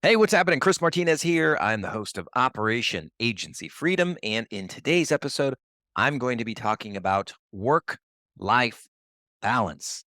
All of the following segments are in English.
Hey, what's happening? Chris Martinez here. I'm the host of Operation Agency Freedom. And in today's episode, I'm going to be talking about work life balance.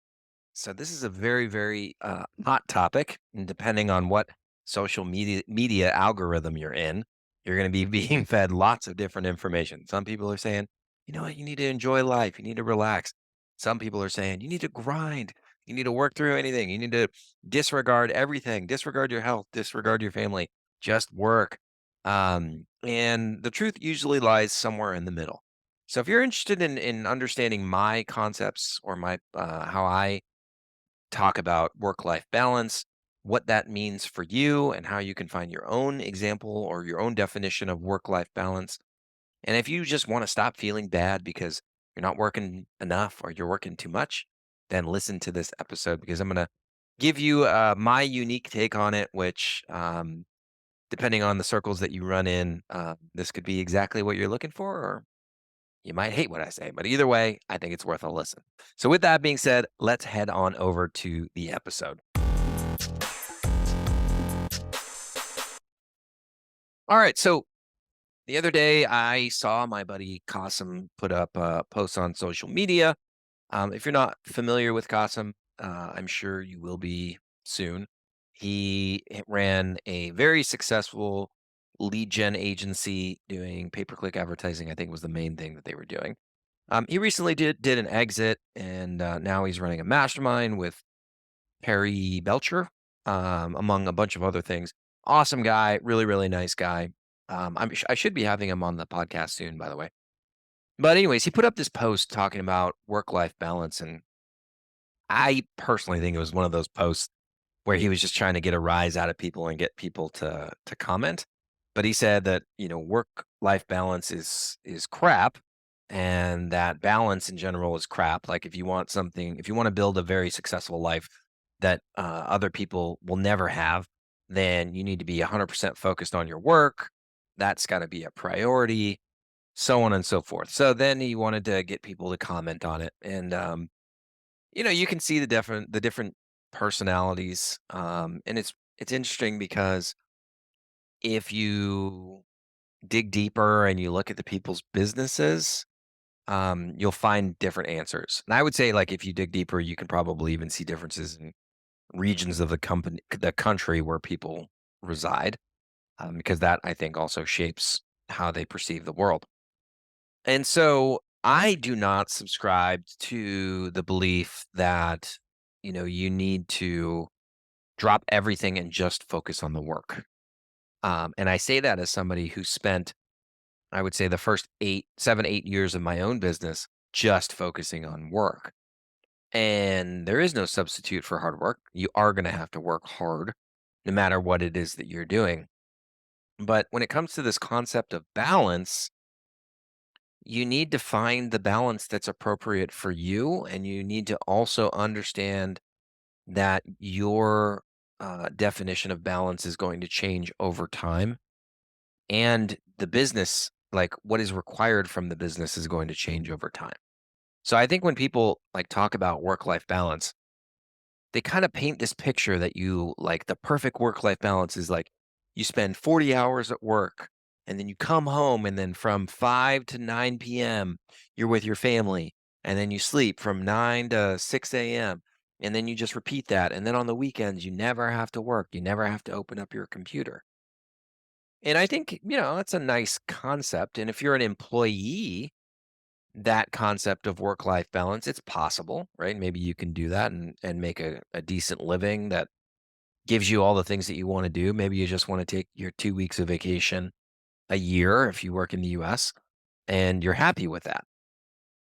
So, this is a very hot topic. And depending on what social media algorithm you're in, you're going to be being fed lots of different information. Some people are saying, you know what, you need to enjoy life, you need to relax. Some people are saying, you need to grind, you need to work through anything, you need to disregard everything, disregard your health, disregard your family, just work. And the truth usually lies somewhere in the middle. So if you're interested in understanding my concepts or my how I talk about work life balance, what that means for you, and how you can find your own example or your own definition of work life balance. And if you just want to stop feeling bad because you're not working enough or you're working too much, then listen to this episode because I'm going to give you my unique take on it, which, depending on the circles that you run in, this could be exactly what you're looking for, or you might hate what I say, but either way, I think it's worth a listen. So, with that being said, let's head on over to the episode. All right. So, the other day, I saw my buddy Qasim put up a post on social media. If you're not familiar with Qasim, I'm sure you will be soon. He ran a very successful lead gen agency doing pay per click advertising, I think was the main thing that they were doing. He recently did an exit, and now he's running a mastermind with Perry Belcher, among a bunch of other things. Awesome guy, really nice guy. I should be having him on the podcast soon, by the way. But anyways, he put up this post talking about work life balance, and I personally think it was one of those posts where he was just trying to get a rise out of people and get people to comment. But he said that, work life balance is crap, and that balance in general is crap. Like if you want to build a very successful life that other people will never have, then you need to be 100% focused on your work. That's got to be a priority, so on and so forth. So then he wanted to get people to comment on it, and you can see the different personalities, and it's interesting because if you dig deeper and you look at the people's businesses, you'll find different answers. And I would say, like, if you dig deeper, you can probably even see differences in regions of the country where people reside, because that I think also shapes how they perceive the world. And so I do not subscribe to the belief that you need to drop everything and just focus on the work. And I say that as somebody who spent, I would say, the first 8 7 8 years of my own business just focusing on work. And there is no substitute for hard work. You are going to have to work hard no matter what it is that you're doing. But when it comes to this concept of balance, you need to find the balance that's appropriate for you. And you need to also understand that your definition of balance is going to change over time, and the business, like what is required from the business, is going to change over time. So I think when people like talk about work life balance, they kind of paint this picture that you like the perfect work life balance is like you spend 40 hours at work and then you come home, and then from 5 to 9 p.m. you're with your family, and then you sleep from 9 to 6 a.m. and then you just repeat that, and then on the weekends you never have to work, you never have to open up your computer. And I think, that's a nice concept, and if you're an employee, that concept of work-life balance, it's possible, right? Maybe you can do that and make a decent living that gives you all the things that you wanna do. Maybe you just wanna take your 2 weeks of vacation a year if you work in the US, and you're happy with that.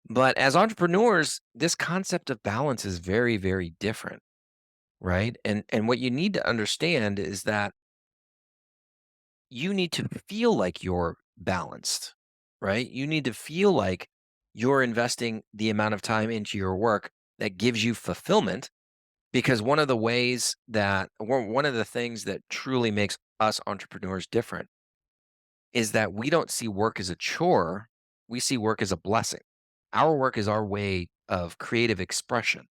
But as entrepreneurs, this concept of balance is very different, right? And what you need to understand is that you need to feel like you're balanced, right? You need to feel like you're investing the amount of time into your work that gives you fulfillment. Because one of the things that truly makes us entrepreneurs different is that we don't see work as a chore, we see work as a blessing. Our work is our way of creative expression.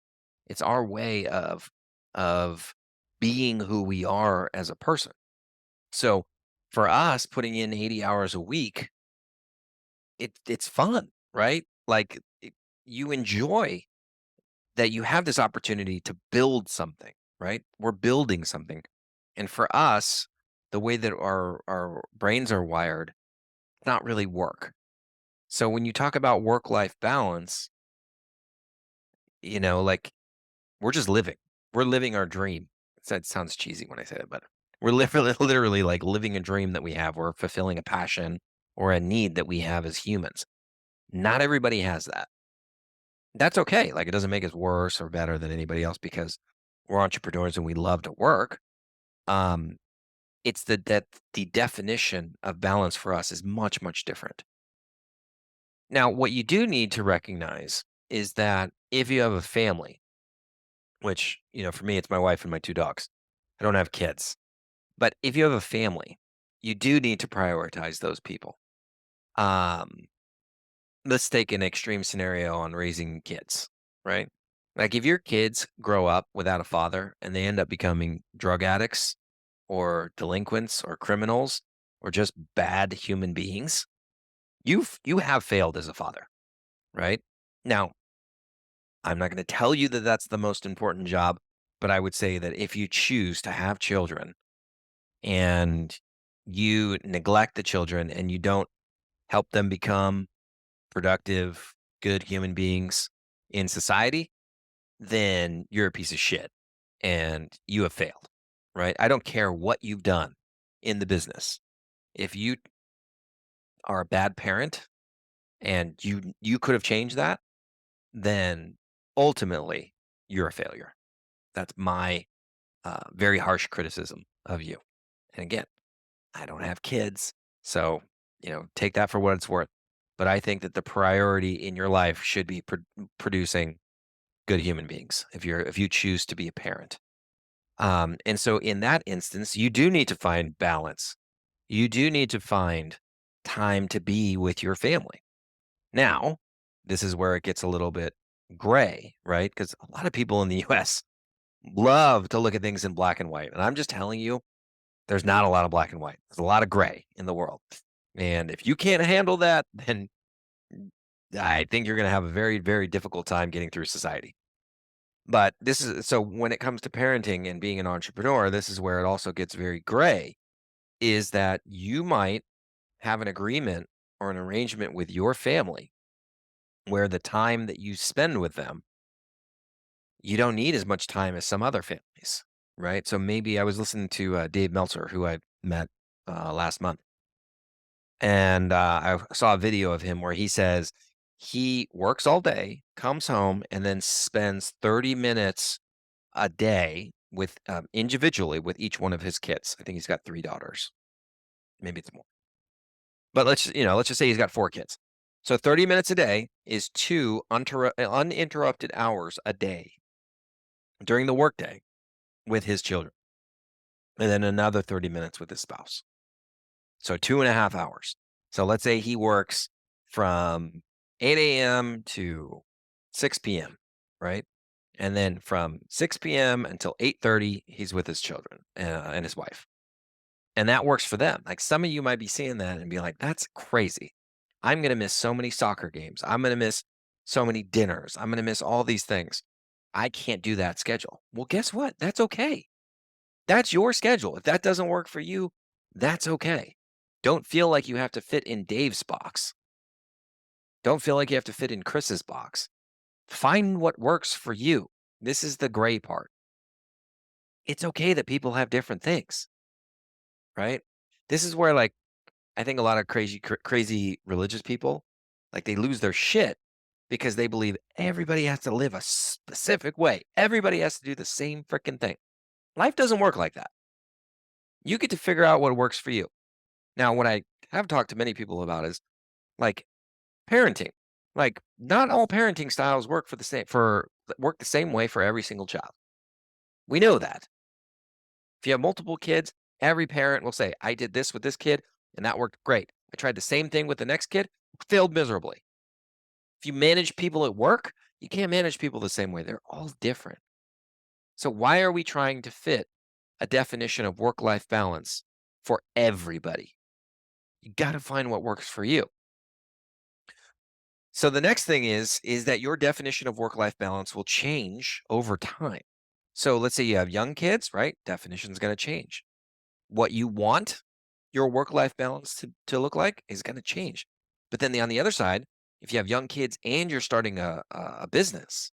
It's our way of being who we are as a person. So for us, putting in 80 hours a week, it's fun, right? Like you enjoy that you have this opportunity to build something, right? We're building something. And for us, the way that our brains are wired, it's not really work. So when you talk about work-life balance, like we're just living. We're living our dream. That sounds cheesy when I say it, but we're literally like living a dream that we have. We're fulfilling a passion or a need that we have as humans. Not everybody has that. That's okay. Like it doesn't make us worse or better than anybody else because we're entrepreneurs and we love to work. Um, it's that the definition of balance for us is much, much different. Now, what you do need to recognize is that if you have a family, which, for me, it's my wife and my 2 dogs. I don't have kids. But if you have a family, you do need to prioritize those people. Um, let's take an extreme scenario on raising kids, right? Like if your kids grow up without a father and they end up becoming drug addicts or delinquents or criminals or just bad human beings, you have failed as a father, right? Now, I'm not going to tell you that that's the most important job, but I would say that if you choose to have children and you neglect the children and you don't help them become productive, good human beings in society, then you're a piece of shit and you have failed, right? I don't care what you've done in the business. If you are a bad parent and you could have changed that, then ultimately you're a failure. That's my very harsh criticism of you. And again, I don't have kids, so take that for what it's worth. But I think that the priority in your life should be producing good human beings. If you choose to be a parent, and so in that instance, you do need to find balance. You do need to find time to be with your family. Now, this is where it gets a little bit gray, right? Because a lot of people in the U.S. love to look at things in black and white, and I'm just telling you there's not a lot of black and white. There's a lot of gray in the world. And if you can't handle that, then I think you're going to have a very, very difficult time getting through society. But this is so when it comes to parenting and being an entrepreneur, this is where it also gets very gray is that you might have an agreement or an arrangement with your family where the time that you spend with them, you don't need as much time as some other families, right? So maybe I was listening to Dave Meltzer, who I met last month. And I saw a video of him where he says he works all day, comes home, and then spends 30 minutes a day with individually with each one of his kids. I think he's got 3 daughters. Maybe it's more. But let's just say he's got 4 kids. So 30 minutes a day is two uninterrupted hours a day during the workday with his children, and then another 30 minutes with his spouse. So 2.5 hours. So let's say he works from 8 a.m. to 6 p.m., right? And then from 6 p.m. until 8:30, he's with his children and his wife. And that works for them. Like some of you might be seeing that and be like, that's crazy. I'm going to miss so many soccer games. I'm going to miss so many dinners. I'm going to miss all these things. I can't do that schedule. Well, guess what? That's okay. That's your schedule. If that doesn't work for you, that's okay. Don't feel like you have to fit in Dave's box. Don't feel like you have to fit in Chris's box. Find what works for you. This is the gray part. It's okay that people have different things, right? This is where like I think a lot of crazy religious people like they lose their shit because they believe everybody has to live a specific way. Everybody has to do the same freaking thing. Life doesn't work like that. You get to figure out what works for you. Now, what I have talked to many people about is like parenting. Like not all parenting styles work the same way for every single child. We know that. If you have multiple kids, every parent will say, I did this with this kid and that worked great. I tried the same thing with the next kid, failed miserably. If you manage people at work, you can't manage people the same way. They're all different. So why are we trying to fit a definition of work-life balance for everybody. You got to find what works for you. So the next thing is that your definition of work-life balance will change over time. So let's say you have young kids, right? Definition's going to change. What you want your work-life balance to look like is going to change. But then on the other side, if you have young kids and you're starting a business,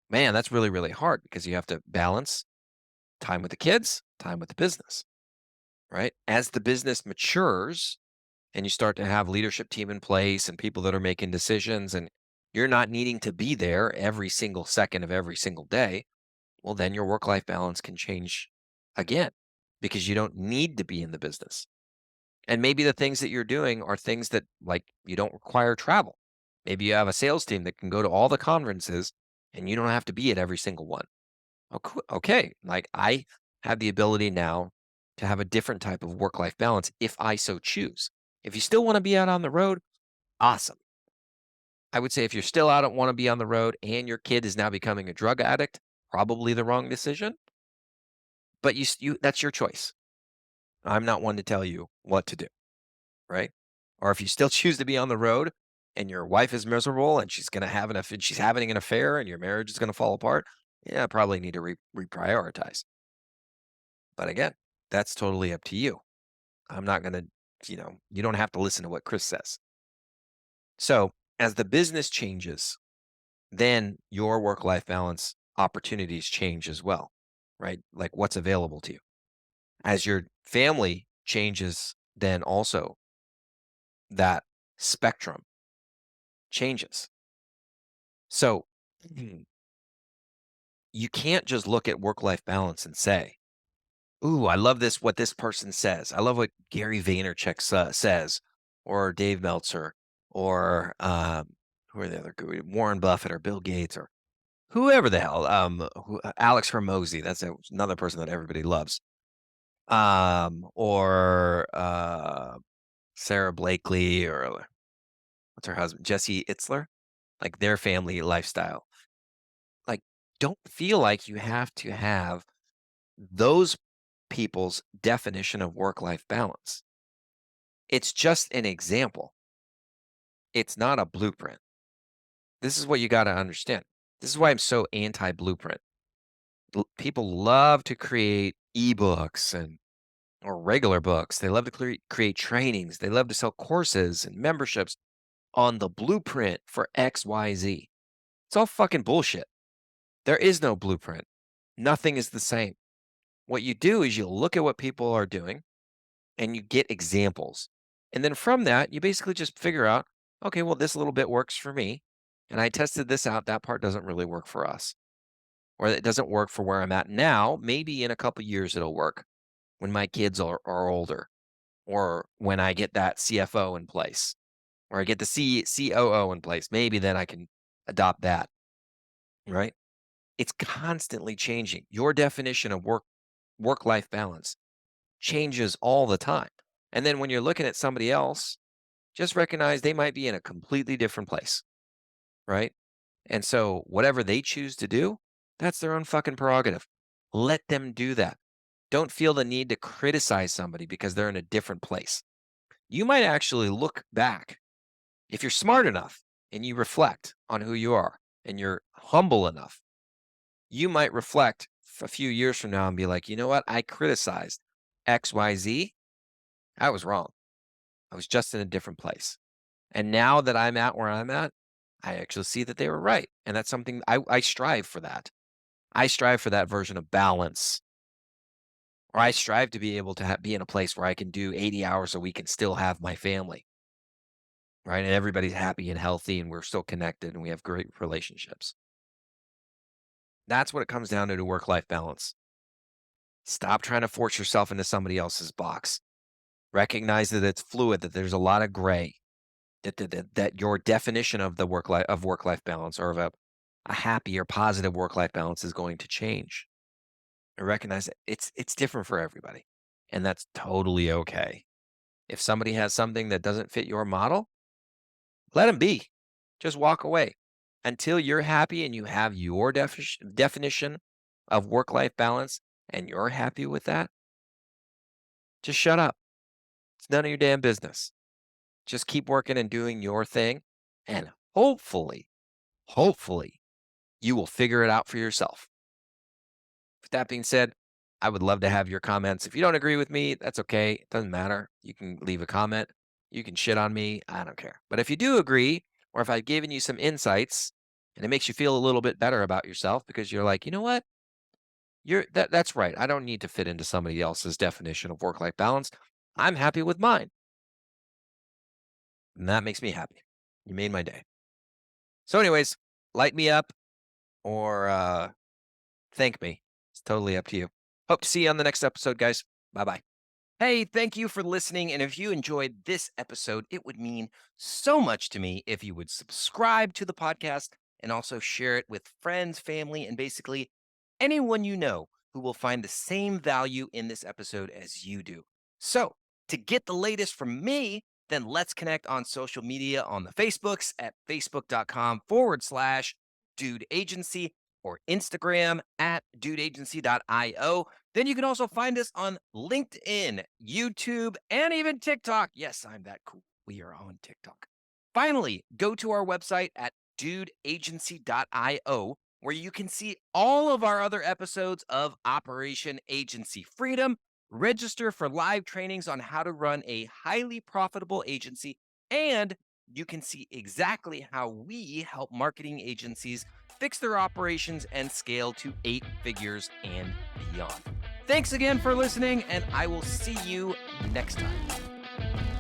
man, that's really, really hard because you have to balance time with the kids, time with the business, right? As the business matures and you start to have leadership team in place and people that are making decisions and you're not needing to be there every single second of every single day, well, then your work life balance can change again because you don't need to be in the business. And maybe the things that you're doing are things that like you don't require travel. Maybe you have a sales team that can go to all the conferences and you don't have to be at every single one. Okay. Like I have the ability now to have a different type of work life balance if I so choose. If you still want to be out on the road, awesome. I would say if you're still out and want to be on the road and your kid is now becoming a drug addict, probably the wrong decision. But you that's your choice. I'm not one to tell you what to do, right? Or if you still choose to be on the road and your wife is miserable and she's going to have she's having an affair and your marriage is going to fall apart, yeah, probably need to reprioritize. But again, that's totally up to you. I'm not going to, you don't have to listen to what Chris says. So, as the business changes, then your work life balance opportunities change as well, right? Like what's available to you. As your family changes, then also that spectrum changes. So, you can't just look at work life balance and say, "Ooh, I love this what this person says. I love what Gary Vaynerchuk says or Dave Meltzer or who are the other Warren Buffett or Bill Gates or whoever the hell Alex Hormozy, that's another person that everybody loves. Or Sarah Blakely or what's her husband? Jesse Itzler, like their family lifestyle. Like don't feel like you have to have those people's definition of work-life balance. It's just an example. It's not a blueprint. This is what you got to understand. This is why I'm so anti-blueprint. People love to create ebooks and or regular books. They love to create trainings. They love to sell courses and memberships on the blueprint for XYZ. It's all fucking bullshit. There is no blueprint. Nothing is the same. What you do is you look at what people are doing and you get examples. And then from that, you basically just figure out, okay, well, this little bit works for me. And I tested this out. That part doesn't really work for us. Or it doesn't work for where I'm at now. Maybe in a couple years it'll work when my kids are older or when I get that CFO in place or I get the COO in place. Maybe then I can adopt that, right? It's constantly changing. Your definition of work-life balance changes all the time. And then when you're looking at somebody else, just recognize they might be in a completely different place, right? And so whatever they choose to do, that's their own fucking prerogative. Let them do that. Don't feel the need to criticize somebody because they're in a different place. You might actually look back if you're smart enough and you reflect on who you are and you're humble enough. You might reflect a few years from now and be like, you know what? I criticized XYZ. I was wrong. I was just in a different place. And now that I'm at where I'm at, I actually see that they were right. And that's something I strive for that. I strive for that version of balance, or I strive to be able to be in a place where I can do 80 hours a week and still have my family, right? And everybody's happy and healthy and we're still connected and we have great relationships. That's what it comes down to work life balance. Stop trying to force yourself into somebody else's box. Recognize that it's fluid, that there's a lot of gray, that your definition of the work life balance or of a happy or positive work life balance is going to change. And recognize that it's different for everybody, and that's totally okay. If somebody has something that doesn't fit your model, let them be. Just walk away until you're happy and you have your definition of work life balance and you're happy with that. Just shut up. It's none of your damn business. Just keep working and doing your thing. And hopefully, you will figure it out for yourself. With that being said, I would love to have your comments. If you don't agree with me, that's okay. It doesn't matter. You can leave a comment. You can shit on me. I don't care. But if you do agree, or if I've given you some insights and it makes you feel a little bit better about yourself because you're like, you know what? That's right. I don't need to fit into somebody else's definition of work-life balance. I'm happy with mine. And that makes me happy. You made my day. So, anyways, light me up or thank me. It's totally up to you. Hope to see you on the next episode, guys. Bye bye. Hey, thank you for listening. And if you enjoyed this episode, it would mean so much to me if you would subscribe to the podcast and also share it with friends, family, and basically anyone you know who will find the same value in this episode as you do. So, to get the latest from me, then let's connect on social media on the Facebooks at facebook.com/dude agency or Instagram at dudeagency.io. Then you can also find us on LinkedIn, YouTube, and even TikTok. Yes, I'm that cool. We are on TikTok. Finally, go to our website at dudeagency.io, where you can see all of our other episodes of Operation Agency Freedom, register for live trainings on how to run a highly profitable agency, and you can see exactly how we help marketing agencies fix their operations and scale to 8 figures and beyond. Thanks again for listening, and I will see you next time.